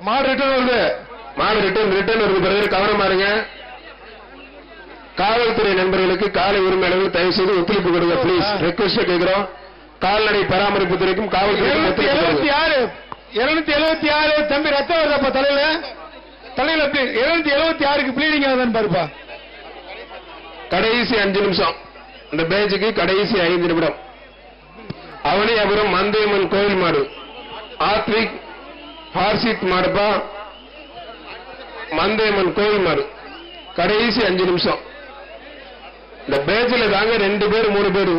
மாடு ரிட்டர்ன் வருது. மாடு ரிட்டர்ன் வருது. பிறகு கவனமா இருங்க. காவல்துறை நண்பர்களுக்கு காலை உரிமையாளர்கள் தயவு செய்து ஒத்துழைப்பு கொடுங்க பிளீஸ். ரெக்வஸ்ட் கேட்கிறோம். கால்நடை பராமரிப்பு துறைக்கும் காவல்துறைக்கும் 276 தம்பி ரத்தம் வருதாப்பா தலையில 276க்கு ப்ளீடிங் ஆகுதுன்னு பாருப்பா. கடைசி 5 நிமிஷம். இந்த பேஜுக்கு கடைசி 5 நிமிடம். அவனியாபுரம் மந்தையம்மன் கோயில் மாடு ஆத்விக் ஹார்சித் மாடுப்பா. மந்தையம்மன் கோயில் மாடு கடைசி 5 நிமிஷம். இந்த பேஜில் தாங்க 2 பேர் 3 பேரு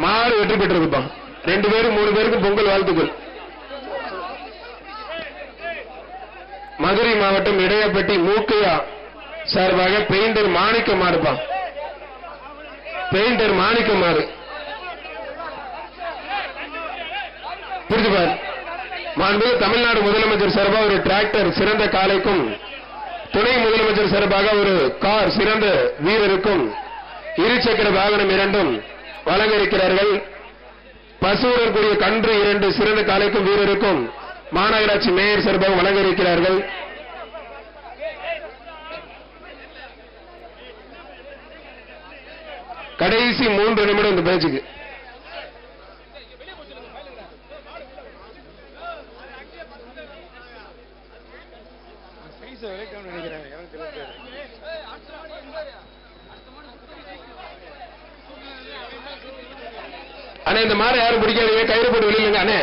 மாடு வெற்றி பெற்றிருப்பா. 2 பேரு 3 பேருக்கு பொங்கல் வாழ்த்துக்கள். மதுரை மாவட்டம் இடையப்பட்டி மூக்கையா சார்பாக பெயிண்டர் மாணிக்க மாடுப்பா. பெயிண்டர் மாணிக்க மாடு புரிஞ்சுப்பார். மாண்புமிகு தமிழ்நாடு முதலமைச்சர் சார்பாக ஒரு டிராக்டர் சிறந்த காளைக்கும், துணை முதலமைச்சர் சார்பாக ஒரு கார் சிறந்த வீரருக்கும், இருசக்கர வாகனம் 2 வழங்க இருக்கிறார்கள். பசுவுடன் கூடிய கன்று 2 சிறந்த காளைக்கும் வீரருக்கும் மாநகராட்சி மேயர் சார்பாக வழங்க இருக்கிறார்கள். கடைசி 3 நிமிடம் இந்த பேச்சுக்கு. அண்ணே இந்த மாடை யாரும் பிடிக்காதீங்க, கயிறு போட்டு வெளியிலங்க. அண்ணே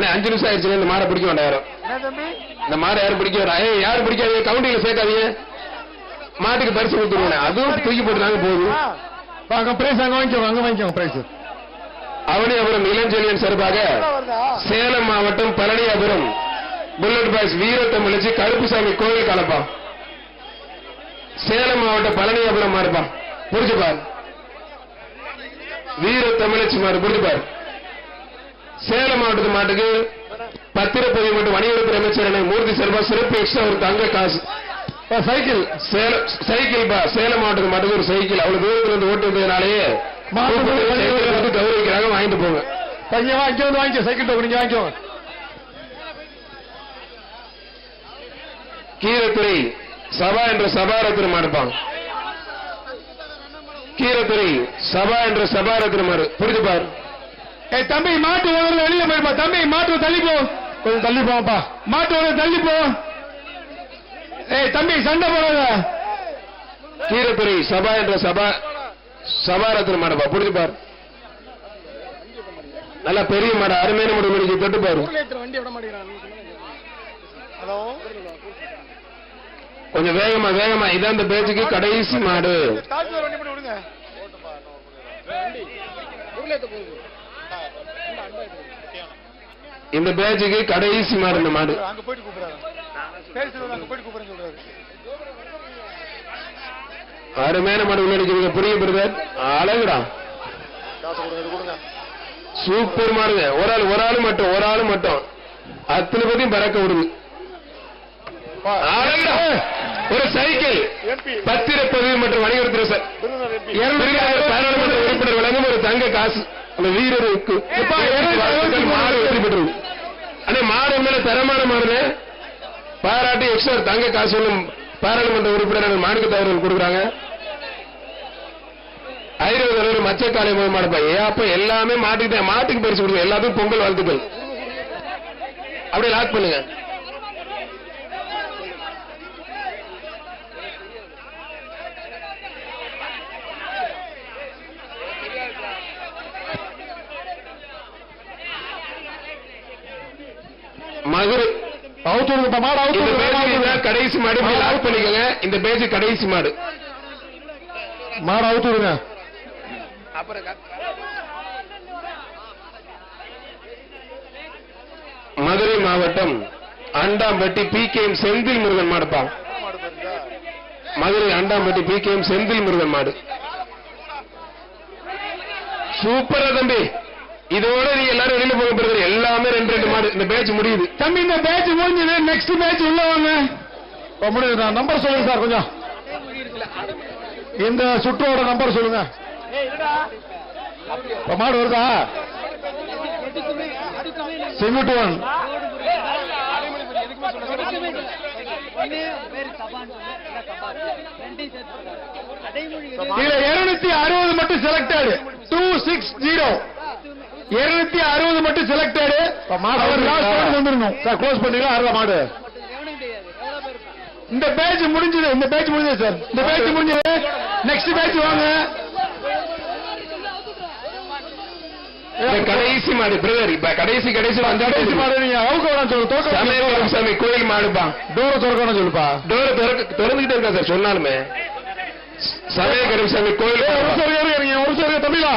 5 நிமிஷம் ஆயிடுச்சு. இந்த மாடை பிடிக்க வேண்டாம் யாரும். இந்த மாடை யாரும் பிடிக்க வேண்டாம். யாரும் பிடிக்காதீங்க, கவுண்டியில சேர்க்காதீங்க. மாட்டுக்கு பரிசு கொடுத்துருவாங்க. அதுவும் தூக்கி போட்டுனாங்க போதும். அவனியாபுரம் இளஞ்செழியன் சார்பாக சேலம் மாவட்டம் பழனியாபுரம் புல்லட் பாய்ஸ் வீரத்தமிழச்சி கருப்புசாமி கோவில் கலப்பா. சேலம் மாவட்டம் பழனியாபுரம் மாறுப்பா. புரிஞ்சுப்பார். வீரத்தமிழச்சி மாறு புரிஞ்சுப்பார். சேலம் மாவட்டத்து மாட்டுக்கு பத்திரப்பதிவு மற்றும் வணிகத்துறை அமைச்சர் மூர்த்தி சார்பா சிறப்பு எக்ஸ்ட்ரா ஒரு தங்க காசு சைக்கிள். சைக்கிள் சேலம் மாவட்டத்துக்கு மட்டும் ஒரு சைக்கிள். அவ்வளவு தூரத்தில் இருந்து ஓட்டுறதுனாலேயே கௌரவிக்கிறாங்க. வாங்கிட்டு போங்க. வாங்கிக்கோ சைக்கிள் நீங்க வாங்கிக்கோ. கீரத்துறை சபா என்ற சபாரத்திரம் மாடுப்பாங்க. கீரத்துறை சபா என்ற சபாரத்திரம் மாடு புரிஞ்சுப்பார். தம்பி மாட்டு வெளியே போயிருப்பா. தம்பி மாட்டு தள்ளிப்போ, கொஞ்சம் தள்ளி போப்பா. மாட்டு தள்ளிப்போ. தம்பி சண்டை போடாத. கீரத்துறை சபா என்ற சபாரத்திரம் மாடுப்பா. புரிஞ்சுப்பார். நல்ல பெரிய மாடு, அருமையான மாடு. மணிக்கு தொட்டு பாரு. கொஞ்சம் வேகமா இதான் இந்த பேச்சுக்கு கடைசி மாடு. இந்த பேச்சுக்கு கடைசி மாடு. இந்த மாடு அருமையான மாடு. உள்ளடிக்கிறீங்க புரிய பிரதர். அழகுடா, சூப்பர் மாடுங்க. ஒரு ஆளு மட்டும் அத்தனை பத்தியும் பறக்க விடுங்க. ஒரு சைக்கிள் பத்திரப்பதிவு மற்றும் வணிகத்துறை பாராளுமன்ற உறுப்பினர் வழங்கும் ஒரு தங்க காசு அந்த வீரருக்கு மாடு வெற்றி பெற்றது. ஆனா மாடு மேல தரமான மாடு பாராட்டி எக்ஸ்ட்ரா தங்க காசு ஒன்றும் பாராளுமன்ற உறுப்பினர் மாணிக்க அவர்கள் கொடுக்குறாங்க. 50 மச்சக்காலை மாடுப்பா. அப்ப எல்லாமே மாட்டுக்கு பரிசு கொடுங்க. எல்லாத்துக்கும் பொங்கல் வாழ்த்துக்கள். அப்படியே லாக் பண்ணுங்க. மதுரை கடைசி மாடு லாக் பண்ணிக்கோங்க. இந்த பேஜ் கடைசி மாடு அவுத்துடுங்க. மதுரை மாவட்டம் அண்டாம்பட்டி PKM செந்தில் முருகன் மாடுப்பா. மதுரை அண்டாம்பட்டி PKM செந்தில் முருகன் மாடு. சூப்பரா தம்பி. இதோட நீங்க எல்லாரும் வெளியில போக போறது எல்லாமே 2 மாடு. இந்த பேட்ச் முடியுது தம்பி. இந்த பேட்ச் முடிஞ்சது. நெக்ஸ்ட் பேட்ச் உள்ள வாங்க. முடியுது. நம்பர் சொல்லுங்க சார் கொஞ்சம். இந்த சுற்றோட நம்பர் சொல்லுங்க. மாடு வருதா? செங்குட்டுவன் இதுல 260 மட்டும் செலக்டட் 260 260 மட்டும் செலக்டட் வந்துடணும் சார். க்ளோஸ் பண்ணிக்கலாம். அறுபது மாடு. இந்த பேட்ச் முடிஞ்சது. சார் இந்த பேட்ச் முடிஞ்சது. நெக்ஸ்ட் பேட்ச் வாங்க. கடைசி மாடு பிரதர். இப்ப கடைசி கடைசி மாடு நீங்க அவுக்க வேணாம் சொல்லு. சாமி கோயில் மாடுப்பா. டோர் திறக்கணும் சொல்லுப்பா. டோர் திறந்துகிட்டே இருக்கா சார் சொன்னாலுமே. சமய கருப்பு சாமி கோயில் ஒரு சார் தமிழா